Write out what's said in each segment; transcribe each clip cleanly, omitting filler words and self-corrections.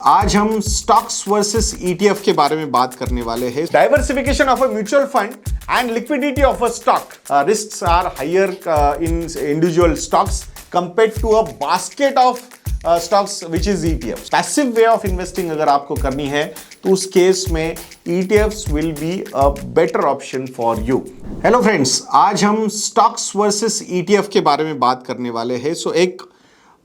आज हम stocks versus ETF के बारे में बात करने वाले हैं। Diversification of a mutual fund and liquidity of a stock, risks are higher in individual stocks compared to a basket of stocks which is ETF. Passive way of investing अगर आपको करनी है तो उस केस में ETFs will be a better option for you. Hello friends, आज हम stocks versus ETF के बारे में बात करने वाले हैं। सो एक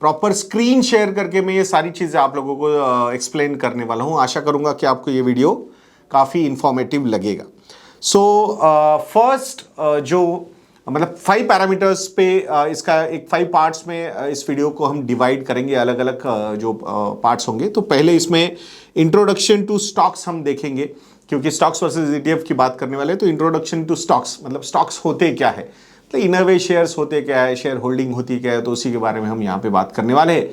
प्रॉपर स्क्रीन शेयर करके मैं ये सारी चीज़ें आप लोगों को एक्सप्लेन करने वाला हूँ। आशा करूँगा कि आपको ये वीडियो काफ़ी इंफॉर्मेटिव लगेगा। सो फर्स्ट जो मतलब 5 पैरामीटर्स पे इसका एक 5 पार्ट्स में इस वीडियो को हम डिवाइड करेंगे, अलग अलग जो पार्ट्स होंगे। तो पहले इसमें इंट्रोडक्शन टू स्टॉक्स हम देखेंगे, क्योंकि स्टॉक्स वर्सेस ईटीएफ की बात करने वाले। तो इंट्रोडक्शन टू स्टॉक्स मतलब स्टॉक्स होते क्या है, तो इनवे शेयर्स होते क्या है, शेयर होल्डिंग होती क्या है, तो उसी के बारे में हम यहाँ पे बात करने वाले हैं।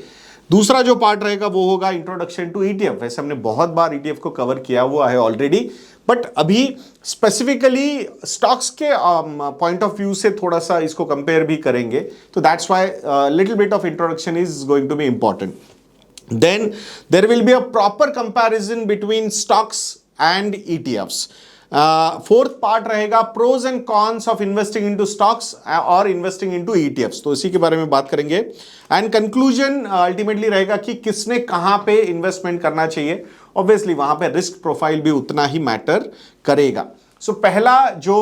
दूसरा जो पार्ट रहेगा वो होगा इंट्रोडक्शन टू ईटीएफ। वैसे हमने बहुत बार ईटीएफ को कवर किया हुआ है ऑलरेडी, बट अभी स्पेसिफिकली स्टॉक्स के पॉइंट ऑफ व्यू से थोड़ा सा इसको कंपेयर भी करेंगे। तो that's why little bit of introduction is going to be important. Then there will be a proper comparison between stocks and ETFs. Fourth part रहेगा pros and cons of investing into stocks और investing into ETFs, तो इसी के बारे में बात करेंगे। And conclusion ultimately रहेगा कि किसने कहां पे इन्वेस्टमेंट करना चाहिए। ऑब्वियसली वहां पे रिस्क प्रोफाइल भी उतना ही मैटर करेगा। सो पहला जो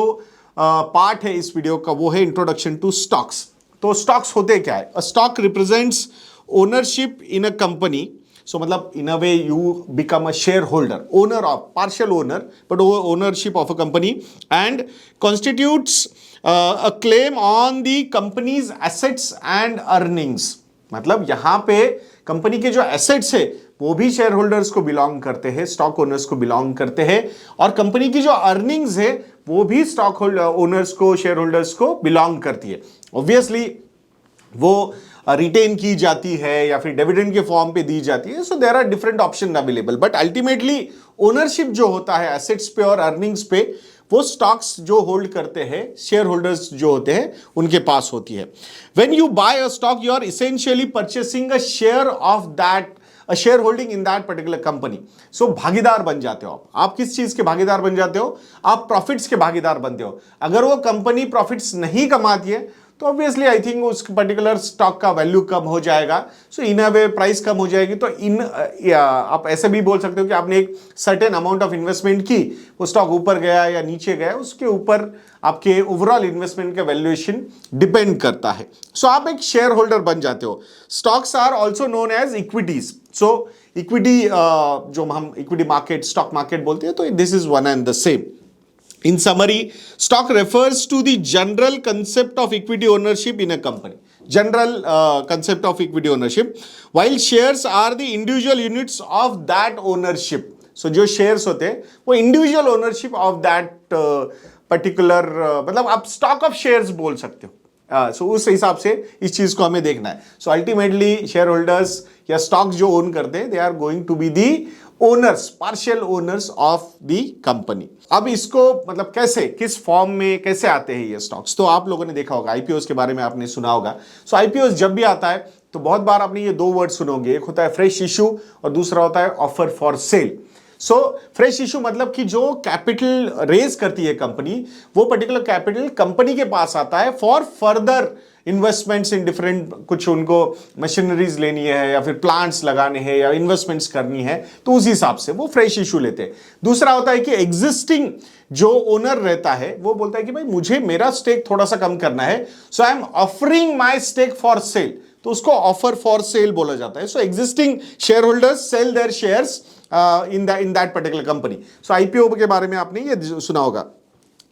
पार्ट है इस वीडियो का वो है इंट्रोडक्शन टू स्टॉक्स। तो स्टॉक्स होते क्या है? A stock represents ownership in a company. So मतलब in a way you become a shareholder, owner of, partial owner, but ownership of a company, and constitutes a claim on the company's assets and earnings. मतलब यहाँ पे company के जो assets है वो भी share holders को बिलोंग करते हैं, स्टॉक ओनर्स को बिलोंग करते हैं, और कंपनी की जो अर्निंग्स है वो भी स्टॉक ओनर्स को, शेयर होल्डर्स को बिलोंग करती है। ऑब्वियसली वो रिटेन की जाती है या फिर डिविडेंड के फॉर्म पे दी जाती है। So there are different option available, but ultimately ownership जो होता है एसेट्स पे और अर्निंग्स पे, वो स्टॉक्स जो होल्ड करते हैं, शेयर होल्डर्स जो होते हैं, उनके पास होती है। When you buy a stock you are essentially purchasing a share of that, a share holding in that particular company. So भागीदार बन जाते हो आप किस चीज के भागीदार बन जाते हो? आप प्रॉफिट्स के भागीदार बनते हो। अगर वो कंपनी प्रॉफिट्स नहीं कमाती है तो ऑब्वियसली आई थिंक उस पर्टिकुलर स्टॉक का वैल्यू कम हो जाएगा। सो इन अ वे प्राइस कम हो जाएगी। तो आप ऐसे भी बोल सकते हो कि आपने एक सर्टेन अमाउंट ऑफ इन्वेस्टमेंट की, वो स्टॉक ऊपर गया या नीचे गया, उसके ऊपर आपके ओवरऑल इन्वेस्टमेंट का वैल्यूएशन डिपेंड करता है। सो आप एक शेयर होल्डर बन जाते हो। Stocks are also known as equities. So equity जो हम इक्विटी मार्केट, स्टॉक मार्केट बोलते हैं, तो this is one and the same. In summary, stock refers to the general concept of equity ownership in a company. General concept of equity ownership, while shares are the individual units of that ownership. So जो shares होते हैं वो individual ownership of that particular मतलब आप stock of shares बोल सकते हो। सो उस हिसाब से इस चीज को हमें देखना है। सो अल्टीमेटली शेयर होल्डर्स या स्टॉक्स जो ओन करते हैं, they are going to be the owners, partial owners of the company. अब इसको मतलब कैसे, किस फॉर्म में कैसे आते हैं ये स्टॉक्स? तो आप लोगों ने देखा होगा, आईपीओस के बारे में आपने सुना होगा। सो आईपीओस जब भी आता है तो बहुत बार आपने ये 2 वर्ड सुनोगे, एक होता है फ्रेश इशू और दूसरा होता है offer for cell. So fresh issue मतलब कि जो कैपिटल रेज करती है कंपनी, वो पर्टिकुलर कैपिटल कंपनी के पास आता है for further investments in different, कुछ उनको मशीनरीज लेनी है या फिर प्लांट्स लगाने हैं या इन्वेस्टमेंट्स करनी है, तो उस हिसाब से वो फ्रेश इशू लेते हैं। दूसरा होता है कि एग्जिस्टिंग जो ओनर रहता है वो बोलता है कि भाई मुझे मेरा स्टेक थोड़ा सा कम करना है, so I am offering my stake for sale, तो उसको ऑफर फॉर सेल बोला जाता है। So existing share holders sell their shares in that particular company. So IPO के बारे में आपने ये सुना होगा।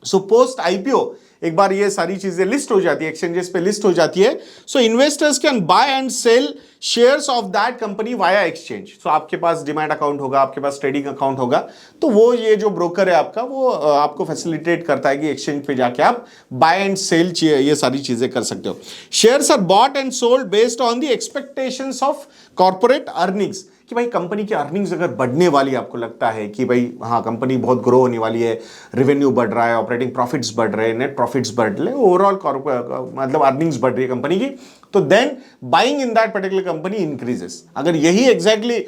सो पोस्ट आईपीओ एक बार ये सारी चीजें लिस्ट हो जाती है, एक्सचेंजेस पे लिस्ट हो जाती है। So investors can buy and sell shares of that company via exchange. So आपके पास डिमैट अकाउंट होगा, आपके पास ट्रेडिंग अकाउंट होगा, तो वो ये जो ब्रोकर है आपका, वो आपको फैसिलिटेट करता है कि एक्सचेंज पे जाके आप बाय एंड सेल ये सारी चीजें कर सकते हो। Shares are bought and sold based on the expectations of corporate earnings. कि भाई कंपनी की अर्निंग्स अगर बढ़ने वाली आपको लगता है कि भाई हाँ कंपनी बहुत ग्रो होने वाली है, रेवेन्यू बढ़ रहा है, ऑपरेटिंग प्रॉफिट्स बढ़ रहे हैं, नेट प्रॉफिट्स बढ़ रहे हैं, ओवरऑल मतलब अर्निंग्स बढ़ रही है कंपनी की, तो then buying in that particular company increases. अगर यही एग्जैक्टली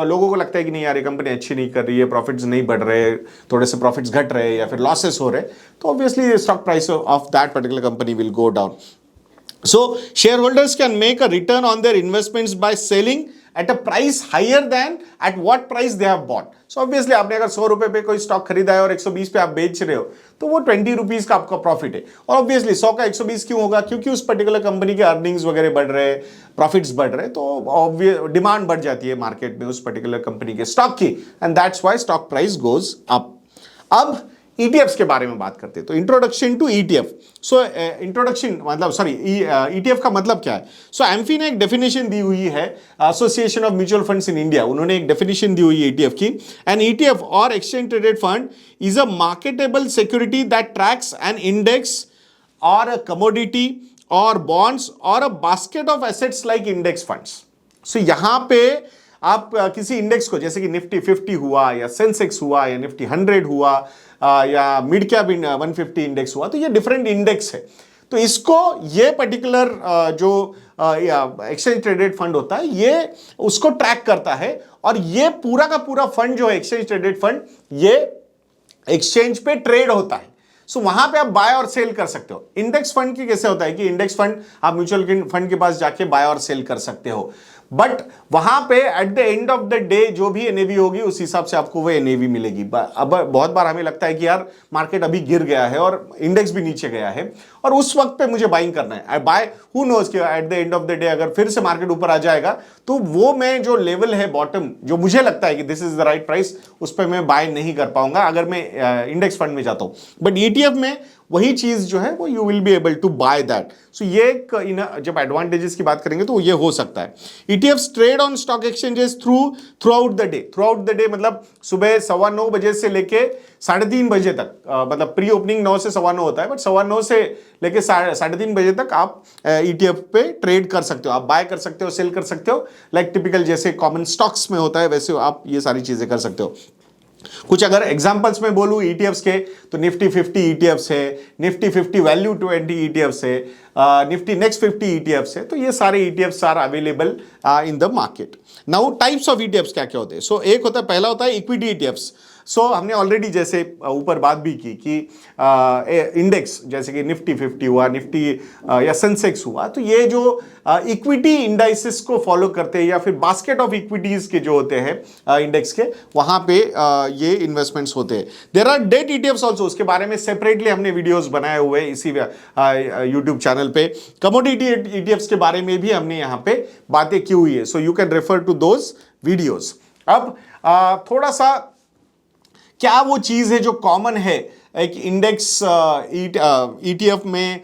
लोगों को लगता है कि नहीं यार ये कंपनी अच्छी नहीं कर रही है, प्रॉफिट्स नहीं बढ़ रहे, थोड़े से प्रॉफिट्स घट रहे या फिर लॉसेस हो रहे, तो obviously stock price of that particular company will go down. So shareholders can make a return on their investments by selling at a price higher than at what price they have bought. So obviously आपने अगर 100 रुपए पे कोई stock खरीदा है और 120 पे आप बेच रहे हो, तो वो 20 रुपीज का आपका प्रॉफिट है. और ऑब्वियसली 100 का 120 क्यों होगा? क्योंकि उस पर्टिकुलर कंपनी के अर्निंग्स वगैरह बढ़ रहे हैं, प्रॉफिट्स बढ़ रहे हैं, तो ऑब्वियस डिमांड बढ़ जाती है मार्केट में उस पर्टिकुलर कंपनी के स्टॉक की, and that's why stock price goes up. अब ETFs के बारे में बात करते हैं. तो introduction to ETF. So introduction मतलब सॉरी ETF का मतलब क्या है? सो एम्फी ने एक डेफिनेशन दी हुई है, association of mutual funds in India, उन्होंने एक डेफिनेशन दी हुई है ETF की. एन ETF और exchange traded fund is a marketable security that tracks an index और अ कमोडिटी और बॉन्ड्स और a basket of assets like index funds. So यहां पे आप किसी इंडेक्स को, जैसे कि निफ्टी 50 हुआ या सेंसेक्स हुआ या निफ्टी 100 हुआ या मिड कैप 150 इंडेक्स हुआ, तो ये डिफरेंट इंडेक्स है. तो इसको ये पर्टिकुलर जो एक्सचेंज ट्रेडेड फंड होता है ये उसको ट्रैक करता है, और ये पूरा का पूरा फंड जो है एक्सचेंज ट्रेडेड फंड, ये एक्सचेंज पे ट्रेड होता है. सो वहां पे आप बाय और सेल कर सकते हो. इंडेक्स फंड की कैसे होता है कि इंडेक्स फंड आप म्यूचुअल फंड के पास जाके बाय और सेल कर सकते हो, बट वहां पे at the end of the day जो भी एनएवी होगी उस हिसाब से आपको वो एनएवी मिलेगी. अब बहुत बार हमें लगता है कि यार मार्केट अभी गिर गया है और इंडेक्स भी नीचे गया है और उस वक्त पे मुझे बाइंग करना है, बाय हु नोज कि at the end of the day अगर फिर से मार्केट ऊपर आ जाएगा तो वो मैं जो लेवल है बॉटम जो मुझे लगता है कि this is the right price, उस पर मैं बाय नहीं कर पाऊंगा अगर मैं इंडेक्स फंड में जाता हूं. बट ETF में वही चीज जो है वो you will be able to buy that. So ये जब एडवांटेजेस की बात करेंगे तो ये हो सकता है. ETFs trade on stock exchanges through out the day. Through out the day मतलब सुबह 9:15 बजे से लेके 3:30 बजे तक, मतलब प्री ओपनिंग 9 से 9:15 होता है, बट 9:15 से लेके 3:30 बजे तक आप ETF पे ट्रेड कर सकते हो, आप बाय कर सकते हो, सेल कर सकते हो, लाइक टिपिकल जैसे कॉमन स्टॉक्स में होता है वैसे आप ये सारी चीजें कर सकते हो. कुछ अगर एग्जांपल्स में बोलूं ETFs के, तो निफ्टी 50 ETFs है, निफ्टी 50 वैल्यू 20 ETFs है, निफ्टी नेक्स्ट 50 ETFs है. तो ये सारे ETFs are available in the market. Now types of ETFs क्या क्या होते हैं? सो एक होता है, पहला होता है इक्विटी ETFs. सो हमने ऑलरेडी जैसे ऊपर बात भी की कि इंडेक्स जैसे कि निफ्टी 50 हुआ, निफ्टी या सेंसेक्स हुआ, तो ये जो इक्विटी इंडाइसेस को फॉलो करते हैं या फिर बास्केट ऑफ इक्विटीज के जो होते हैं इंडेक्स के, वहां पे ये इन्वेस्टमेंट्स होते हैं. There are debt ETFs also, उसके बारे में सेपरेटली हमने वीडियोस बनाए हुए इसी यूट्यूब चैनल पे. कमोडिटी ETFs के बारे में भी हमने यहाँ पे बातें की हुई है, so you can refer to those videos. अब थोड़ा सा क्या वो चीज है जो कॉमन है एक इंडेक्स ETF में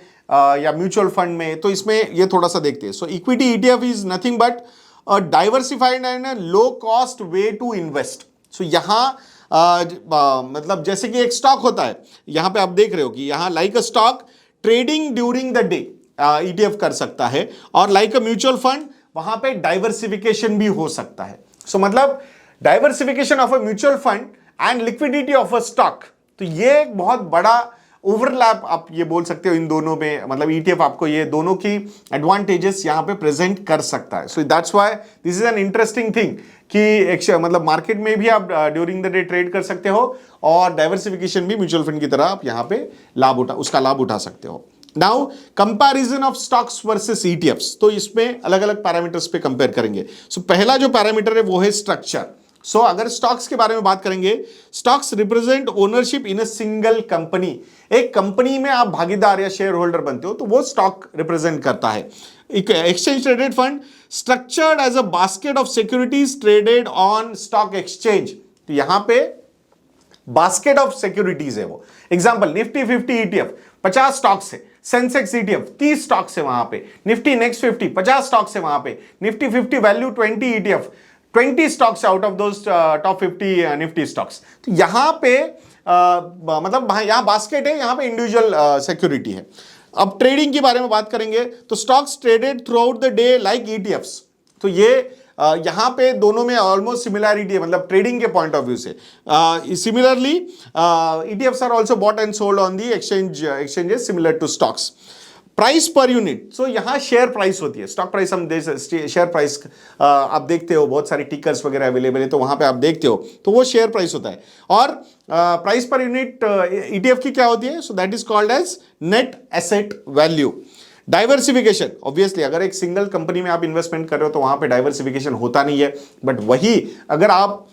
या म्यूचुअल फंड में, तो इसमें ये थोड़ा सा देखते हैं. So equity ETF is nothing but a diversified and low cost way to invest. So यहाँ मतलब जैसे कि एक स्टॉक होता है, यहाँ पे आप देख रहे हो कि यहाँ like a stock trading during the day ETF कर सकता है, और लाइक अ म्यूचुअल फंड वहां पे डाइवर्सिफिकेशन भी हो सकता है. सो मतलब diversification of a mutual fund and liquidity of a stock, तो ये एक बहुत बड़ा ओवरलैप आप ये बोल सकते हो इन दोनों में. मतलब ETF आपको ये दोनों की एडवांटेजेस यहां पे प्रेजेंट कर सकता है. So that's why this is an interesting thing कि मतलब मार्केट में भी आप ड्यूरिंग द डे ट्रेड कर सकते हो, और डाइवर्सिफिकेशन भी म्यूचुअल फंड की तरह आप यहां पे उसका लाभ उठा सकते हो. Now comparison of stocks versus ETFs, तो इसमें अलग अलग पैरामीटर्स पे कंपेयर करेंगे. सो पहला जो पैरामीटर है वो है स्ट्रक्चर. सो अगर स्टॉक्स के बारे में बात करेंगे, stocks represent ownership in a single company. एक कंपनी में आप भागीदार या शेयर होल्डर बनते हो तो वो स्टॉक रिप्रेजेंट करता है. Exchange traded fund structured as a basket of securities traded on stock exchange. तो यहां पे बास्केट ऑफ सिक्योरिटीज है वो. एग्जांपल निफ्टी 50 ETF 50 स्टॉक्स है, सेंसेक्स ETF 30 स्टॉक्स है वहां पे, निफ्टी नेक्स्ट 50 50 स्टॉक्स है वहां पे, Nifty 50 value 20 ETF 20 stocks out of those top 50 Nifty stocks. तो यहां पे मतलब यहां बास्केट है, यहां पे इंडिविजुअल सिक्योरिटी है. अब ट्रेडिंग के बारे में बात करेंगे तो stocks traded through out the day like ETFs. तो ये यहाँ पे दोनों में ऑलमोस्ट सिमिलैरिटी है, मतलब ट्रेडिंग के पॉइंट ऑफ व्यू से। Similarly ETFs are also bought and sold on the exchanges similar to stocks. Price per unit, so यहां शेयर प्राइस होती है, स्टॉक प्राइस हम शेयर प्राइस आप देखते हो, बहुत सारे टिकर्स वगैरह अवेलेबल है तो वहां पे आप देखते हो, तो वो शेयर प्राइस होता है। और प्राइस पर यूनिट ETF की क्या होती है? So that is called as net asset value. Diversification, obviously अगर एक सिंगल कंपनी में आप इन्वेस्टमेंट कर रहे हो तो वहां पे डाइवर्सिफिकेशन होता नहीं है, बट वही अगर आप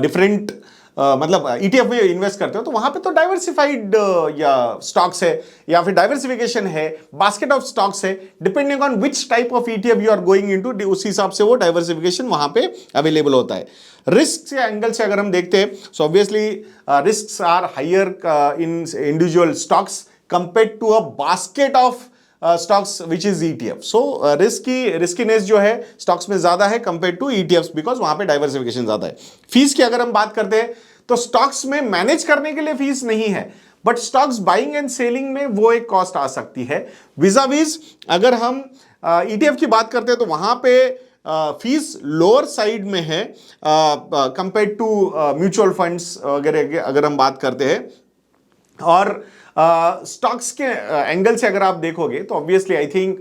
डिफरेंट मतलब ETF में इन्वेस्ट करते हो तो वहां पे तो डाइवर्सिफाइड या स्टॉक्स है या फिर डाइवर्सिफिकेशन है, बास्केट ऑफ स्टॉक्स है, depending on which type of ETF you are going into, उस हिसाब से वो डाइवर्सिफिकेशन वहां पे अवेलेबल होता है। रिस्क के एंगल से अगर हम देखते हैं, so obviously risk are higher in individual stocks compared to a basket of stocks which is ETF। So riskiness जो है स्टॉक्स में ज्यादा है कंपेयर टू ETFs, बिकॉज वहां पे डाइवर्सिफिकेशन ज्यादा है। फीस की अगर हम बात करते हैं तो स्टॉक्स में मैनेज करने के लिए फीस नहीं है, but stocks buying and selling में वो एक कॉस्ट आ सकती है। विजाविज अगर हम ETF की बात करते हैं तो वहां पे फीस लोअर साइड में है कंपेयर टू म्यूचुअल फंड्स वगैरह अगर हम बात करते हैं। और स्टॉक्स के एंगल से अगर आप देखोगे तो ऑब्वियसली आई थिंक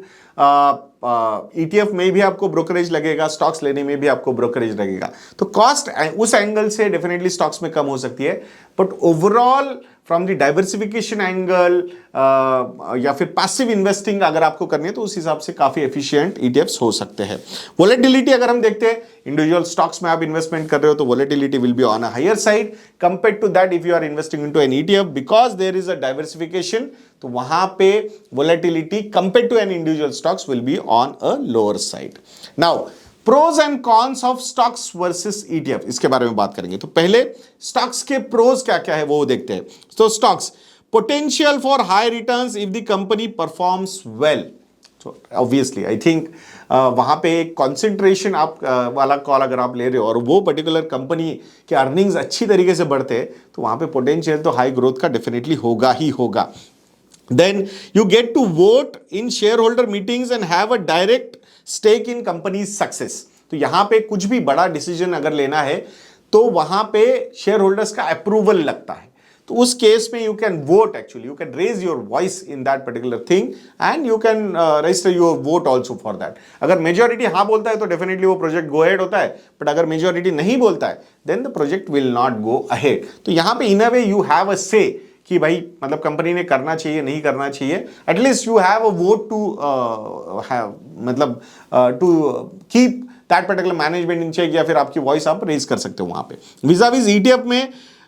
ETF में भी आपको ब्रोकरेज लगेगा, स्टॉक्स लेने में भी आपको ब्रोकरेज लगेगा, तो कॉस्ट उस एंगल से डेफिनेटली स्टॉक्स में कम हो सकती है। But overall from the diversification angle या फिर पैसिव इन्वेस्टिंग अगर आपको करनी है तो उस हिसाब से काफी एफिशिएंट ETFs हो सकते हैं। वोलेटिलिटी अगर हम देखते हैं, इंडिविजुअल स्टॉक्स में आप इन्वेस्टमेंट कर रहे हो तो volatility will be on a higher side compare to that if you are investing into an ETF, because there is a diversification, तो वहां पे volatility compare to an individual stocks will be on a lower side. Now pros and cons of stocks versus ETF, इसके बारे में बात करेंगे। तो पहले स्टॉक्स के प्रोज क्या क्या है वो देखते हैं। तो stocks, potential for high returns if the company performs well. तो ऑब्वियसली आई थिंक वहां पे एक कॉन्सेंट्रेशन आप वाला कॉल अगर आप ले रहे हो और वो पर्टिकुलर कंपनी के अर्निंग्स अच्छी तरीके से बढ़ते हैं तो वहां पे पोटेंशियल तो हाई ग्रोथ का डेफिनेटली होगा ही होगा। Then you get to vote in share holder meetings and have a direct stake in company success. तो यहां पे कुछ भी बड़ा डिसीजन अगर लेना है तो वहां पे शेयर होल्डर्स का अप्रूवल लगता है, तो उस केस में you can vote, actually you can raise your voice in that particular thing and you can register your vote also for that. अगर मेजोरिटी हाँ बोलता है तो डेफिनेटली वो प्रोजेक्ट गो अहेड होता है, बट अगर मेजोरिटी नहीं बोलता है then the project will not go ahead. तो यहां पे इन अ वे यू हैव अ से कि भाई मतलब कंपनी ने करना चाहिए नहीं करना चाहिए, at least you have a vote to मतलब to keep that particular management in check, या फिर आपकी वॉइस आप रेज कर सकते हो वहां पे। विजाविज ETF में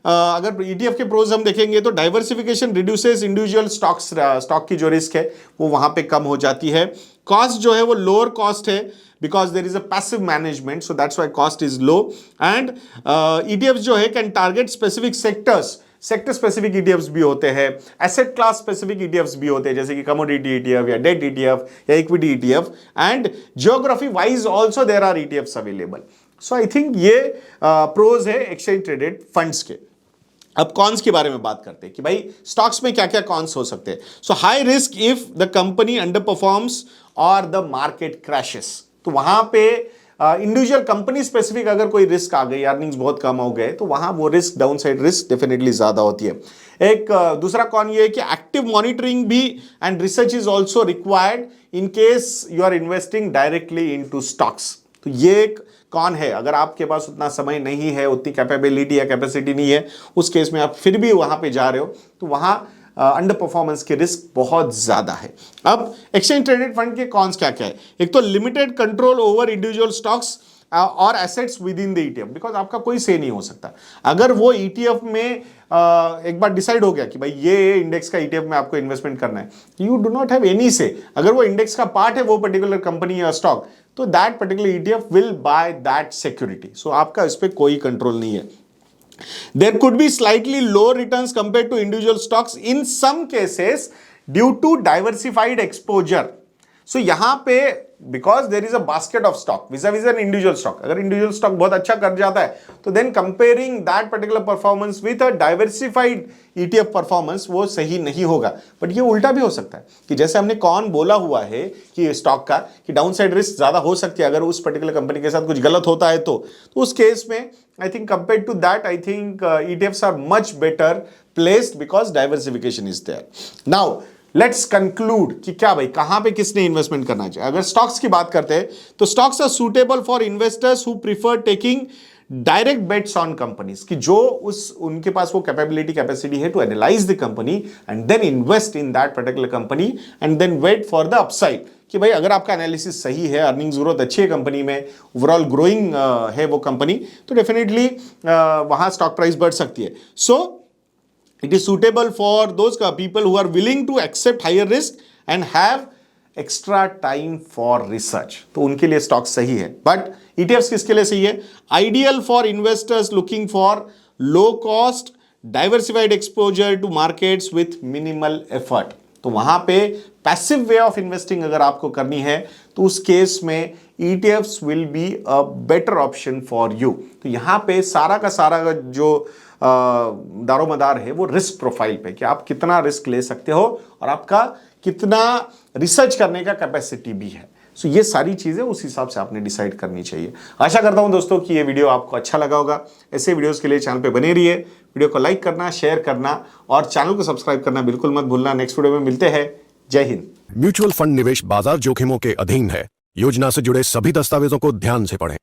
अगर ETF के प्रोज हम देखेंगे तो डाइवर्सिफिकेशन रिड्यूसेस इंडिविजुअल स्टॉक की जो रिस्क है वो वहां पे कम हो जाती है। कॉस्ट जो है वो लोअर कॉस्ट है because there is a passive management, so that's why cost is low. And ETFs जो है can target specific sectors, sector specific ETFs भी होते हैं, एसेट क्लास स्पेसिफिक ETFs भी होते हैं जैसे कि कमोडिटी ETF या डेट ETF या equity ETF, and geography wise also there are ETFs available. So I think ये प्रोज है एक्सचेंज ट्रेडेड फंड्स के। अब कॉन्स के बारे में बात करते हैं कि भाई स्टॉक्स में क्या क्या कॉन्स हो सकते हैं। So high risk if the company underperforms और द मार्केट क्रैशेस, तो वहां पे इंडिविजुअल कंपनी स्पेसिफिक अगर कोई रिस्क आ गई, अर्निंग्स बहुत कम हो गए, तो वहां वो risk, down side risk definitely ज्यादा होती है। एक दूसरा कॉन ये है कि एक्टिव मॉनिटरिंग भी and research is also required in case you are investing directly into stocks. तो ये एक कौन है, अगर आपके पास उतना समय नहीं है, उतनी कैपेबिलिटी या कैपेसिटी नहीं है, उस केस में आप फिर भी वहां पे जा रहे हो तो वहां अंडर परफॉर्मेंस की रिस्क बहुत ज्यादा है। अब एक्सचेंज ट्रेडेड फंड के कॉन्स क्या क्या है। एक तो limited control over individual stocks और assets within the ETF, because आपका कोई से नहीं हो सकता। अगर वो ETF में एक बार डिसाइड हो गया कि भाई ये इंडेक्स का ETF में आपको इन्वेस्टमेंट करना है, you do not have any say. अगर वो इंडेक्स का पार्ट है वो पर्टिकुलर कंपनी या स्टॉक, तो that particular ETF will buy that security. So आपका इस पर कोई कंट्रोल नहीं है। There could be slightly lower returns compared to individual stocks in some cases due to diversified exposure. So यहां पे because there is a basket of stock vis a vis an individual stock, अगर individual stock बहुत अच्छा कर जाता है तो then comparing that particular performance with a diversified ETF performance वो सही नहीं होगा। बट ये उल्टा भी हो सकता है कि जैसे हमने कौन बोला हुआ है कि स्टॉक का कि डाउन साइड रिस्क ज्यादा हो सकती है अगर उस पर्टिकुलर कंपनी के साथ कुछ गलत होता है तो उस केस में I think compare to that I think ETFs are much better placed because diversification is there. Now let's conclude कि क्या भाई कहां पे किसने इन्वेस्टमेंट करना चाहिए। अगर स्टॉक्स की बात करते हैं तो stocks are suitable for investors who prefer taking direct bets on companies, कि जो उनके पास वो कैपेसिटी है to analyse the company and then invest in that particular company and then wait for the upside, कि भाई अगर आपका एनालिसिस सही है, अर्निंग ग्रोथ अच्छी है कंपनी में, ओवरऑल ग्रोइंग है वो कंपनी, तो डेफिनेटली वहां स्टॉक प्राइस बढ़ सकती है। सो it is suitable for those people who are willing to accept higher risk and have extra time for research, तो उनके लिए स्टॉक सही है। बट ETFs किसके लिए सही है? Ideal for investors looking for low cost diversified exposure to markets with minimal effort. तो वहां पे पैसिव वे ऑफ इन्वेस्टिंग अगर आपको करनी है तो उस केस में ETFs will be a better option for you. तो यहां पे सारा का सारा जो दारोमदार है वो रिस्क प्रोफाइल पे, कि आप कितना रिस्क ले सकते हो और आपका कितना रिसर्च करने का कैपेसिटी भी है। सो ये सारी चीजें उस हिसाब से आपने डिसाइड करनी चाहिए। आशा करता हूं दोस्तों कि ये वीडियो आपको अच्छा लगा होगा। ऐसे वीडियोस के लिए चैनल पे बने रहिए, वीडियो को लाइक करना, शेयर करना और चैनल को सब्सक्राइब करना बिल्कुल मत भूलना। नेक्स्ट वीडियो में मिलते हैं। जय हिंद। म्यूचुअल फंड निवेश बाजार जोखिमों के अधीन है। योजना से जुड़े सभी दस्तावेजों को ध्यान से पढ़ें।